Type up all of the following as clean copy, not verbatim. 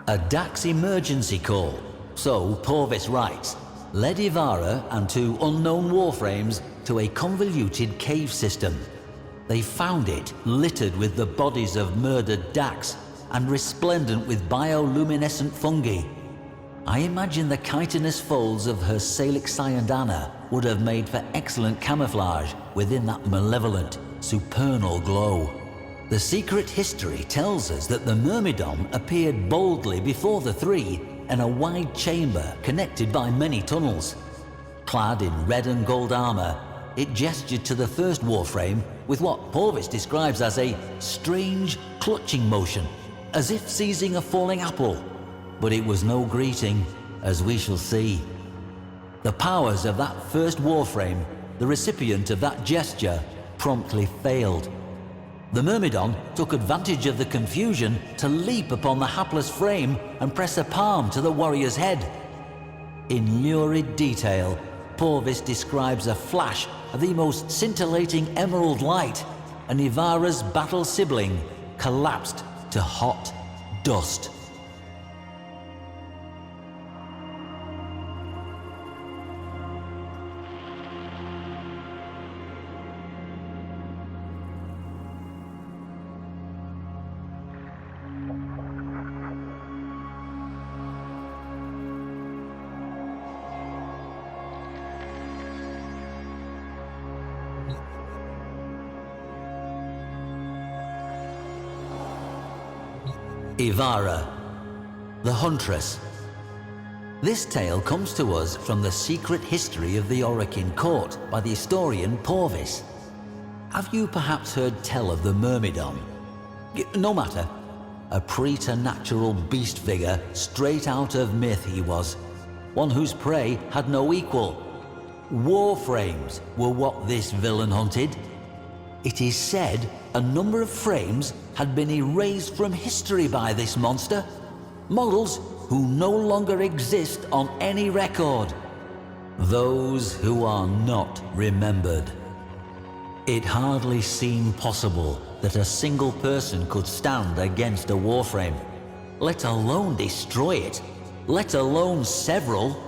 A Dax emergency call, so Porvis writes, led Ivara and 2 unknown Warframes to a convoluted cave system. They found it littered with the bodies of murdered Dax and resplendent with bioluminescent fungi. I imagine the chitinous folds of her Salix Cyandana would have made for excellent camouflage within that malevolent, supernal glow. The secret history tells us that the Myrmidon appeared boldly before the 3 in a wide chamber connected by many tunnels. Clad in red and gold armor, it gestured to the first Warframe with what Porvis describes as a strange, clutching motion, as if seizing a falling apple. But it was no greeting, as we shall see. The powers of that first Warframe, the recipient of that gesture, promptly failed. The Myrmidon took advantage of the confusion to leap upon the hapless frame and press a palm to the warrior's head. In lurid detail, Porvis describes a flash of the most scintillating emerald light, and Ivara's battle sibling collapsed to hot dust. Ivara, the Huntress. This tale comes to us from the secret history of the Orokin court by the historian Porvis. Have you perhaps heard tell of the Myrmidon? No matter. A preternatural beast figure straight out of myth he was, one whose prey had no equal. Warframes were what this villain hunted. It is said a number of frames had been erased from history by this monster, models who no longer exist on any record, those who are not remembered. It hardly seemed possible that a single person could stand against a Warframe, let alone destroy it, let alone several.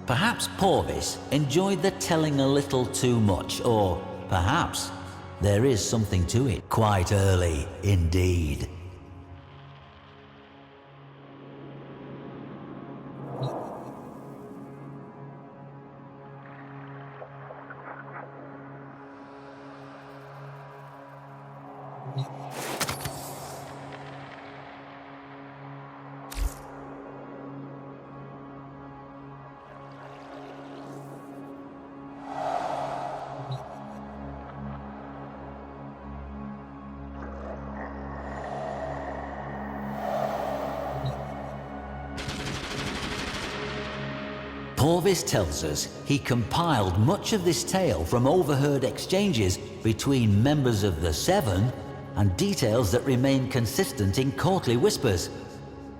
Perhaps Porvis enjoyed the telling a little too much, or perhaps there is something to it quite early indeed. Porvis tells us he compiled much of this tale from overheard exchanges between members of the Seven and details that remain consistent in courtly whispers.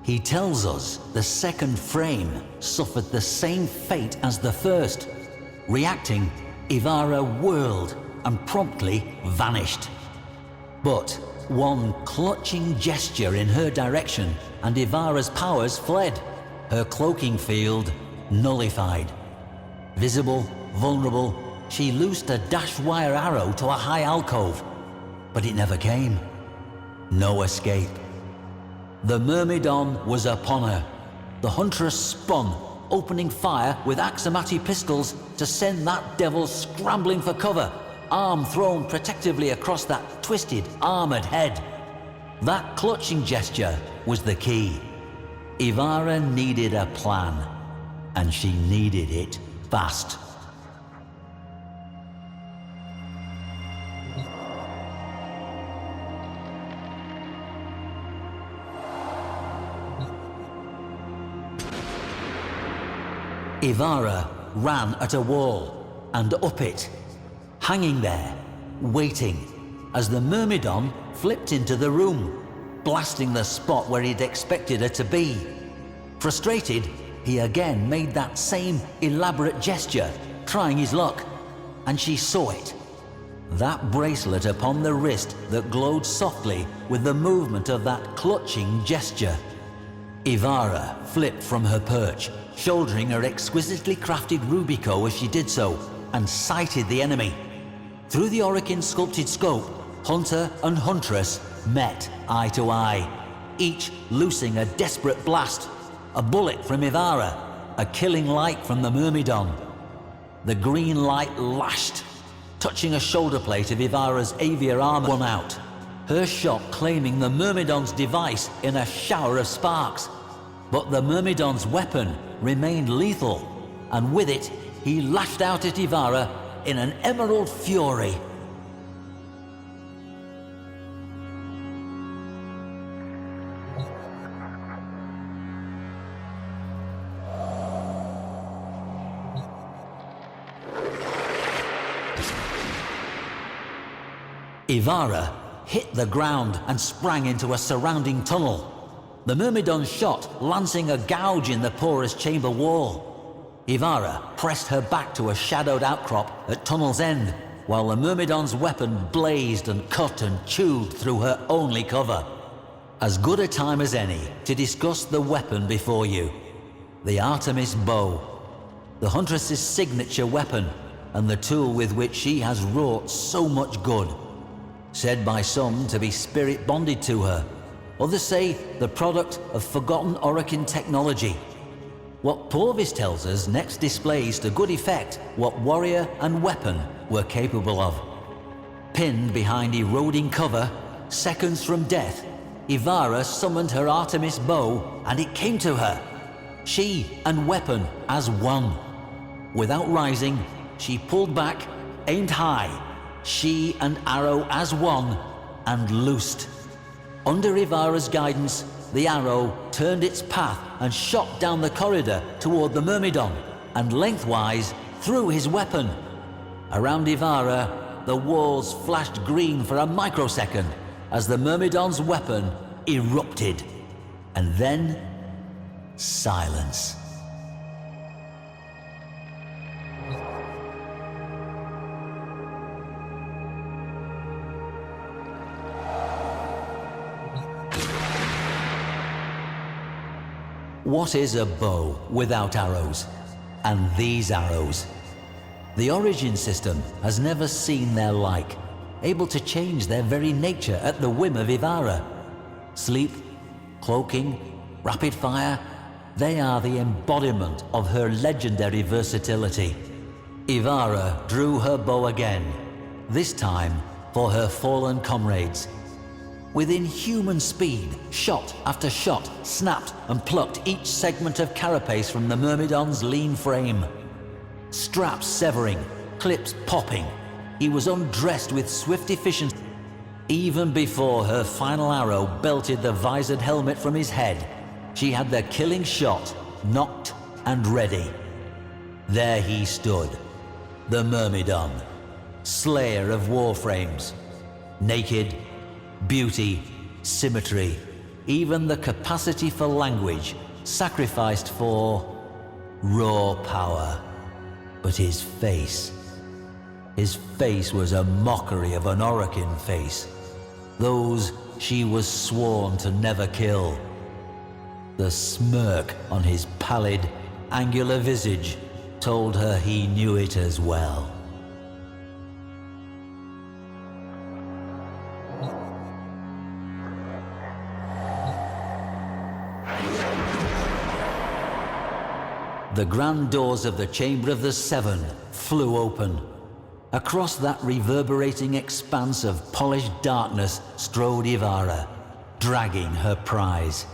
He tells us the second frame suffered the same fate as the first. Reacting, Ivara whirled and promptly vanished. But one clutching gesture in her direction and Ivara's powers fled, her cloaking field nullified. Visible, vulnerable, she loosed a dash wire arrow to a high alcove, but it never came. No escape. The Myrmidon was upon her. The Huntress spun, opening fire with Axamati pistols to send that devil scrambling for cover, arm thrown protectively across that twisted, armored head. That clutching gesture was the key. Ivara needed a plan, and she needed it fast. Ivara ran at a wall and up it, hanging there, waiting, as the Myrmidon flipped into the room, blasting the spot where he'd expected her to be. Frustrated, he again made that same elaborate gesture, trying his luck, and she saw it. That bracelet upon the wrist that glowed softly with the movement of that clutching gesture. Ivara flipped from her perch, shouldering her exquisitely crafted rubico as she did so, and sighted the enemy. Through the Orokin sculpted scope, Hunter and Huntress met eye to eye, each loosing a desperate blast, a bullet from Ivara, a killing light from the Myrmidon. The green light lashed, touching a shoulder plate of Ivara's Avia armor, one out, her shot claiming the Myrmidon's device in a shower of sparks. But the Myrmidon's weapon remained lethal, and with it, he lashed out at Ivara in an emerald fury. Ivara hit the ground and sprang into a surrounding tunnel. The Myrmidon shot, lancing a gouge in the porous chamber wall. Ivara pressed her back to a shadowed outcrop at tunnel's end, while the Myrmidon's weapon blazed and cut and chewed through her only cover. As good a time as any to discuss the weapon before you. The Artemis bow. The Huntress's signature weapon, and the tool with which she has wrought so much good. Said by some to be spirit bonded to her. Others say the product of forgotten Orokin technology. What Porvis tells us next displays to good effect what warrior and weapon were capable of. Pinned behind eroding cover, seconds from death, Ivara summoned her Artemis bow and it came to her. She and weapon as one. Without rising, she pulled back, aimed high, she and arrow as one, and loosed. Under Ivara's guidance, the arrow turned its path and shot down the corridor toward the Myrmidon, and lengthwise through his weapon. Around Ivara, the walls flashed green for a microsecond as the Myrmidon's weapon erupted. And then, silence. What is a bow without arrows? And these arrows? The origin system has never seen their like, able to change their very nature at the whim of Ivara. Sleep, cloaking, rapid fire, they are the embodiment of her legendary versatility. Ivara drew her bow again, this time for her fallen comrades. With inhuman speed, shot after shot snapped and plucked each segment of carapace from the Myrmidon's lean frame. Straps severing, clips popping, he was undressed with swift efficiency. Even before her final arrow belted the visored helmet from his head, she had the killing shot knocked and ready. There he stood, the Myrmidon, slayer of warframes, naked, beauty, symmetry, even the capacity for language, sacrificed for raw power. But his face was a mockery of an Orokin face, those she was sworn to never kill. The smirk on his pallid, angular visage told her he knew it as well. The grand doors of the Chamber of the Seven flew open. Across that reverberating expanse of polished darkness strode Ivara, dragging her prize.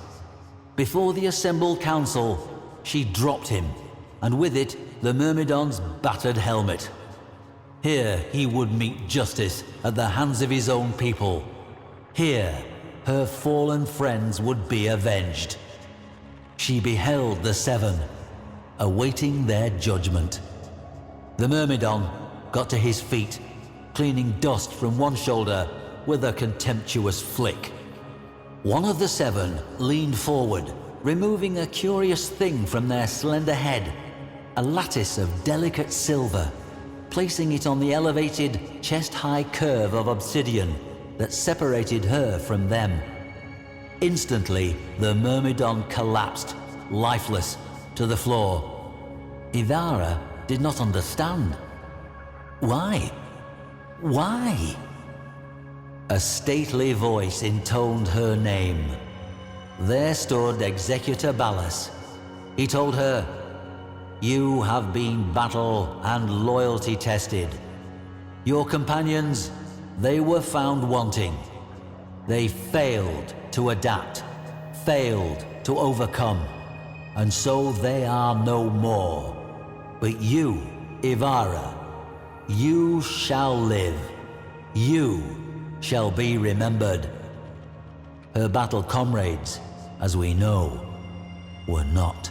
Before the assembled council, she dropped him, and with it, the Myrmidon's battered helmet. Here he would meet justice at the hands of his own people. Here, her fallen friends would be avenged. She beheld the Seven, awaiting their judgment. The Myrmidon got to his feet, cleaning dust from one shoulder with a contemptuous flick. One of the Seven leaned forward, removing a curious thing from their slender head, a lattice of delicate silver, placing it on the elevated, chest-high curve of obsidian that separated her from them. Instantly, the Myrmidon collapsed, lifeless, to the floor. Ivara did not understand. Why? Why? A stately voice intoned her name. There stood Executor Ballas. He told her, "You have been battle and loyalty tested. Your companions, they were found wanting. They failed to adapt, failed to overcome, and so they are no more. But you, Ivara, you shall live. You shall be remembered." Her battle comrades, as we know, were not.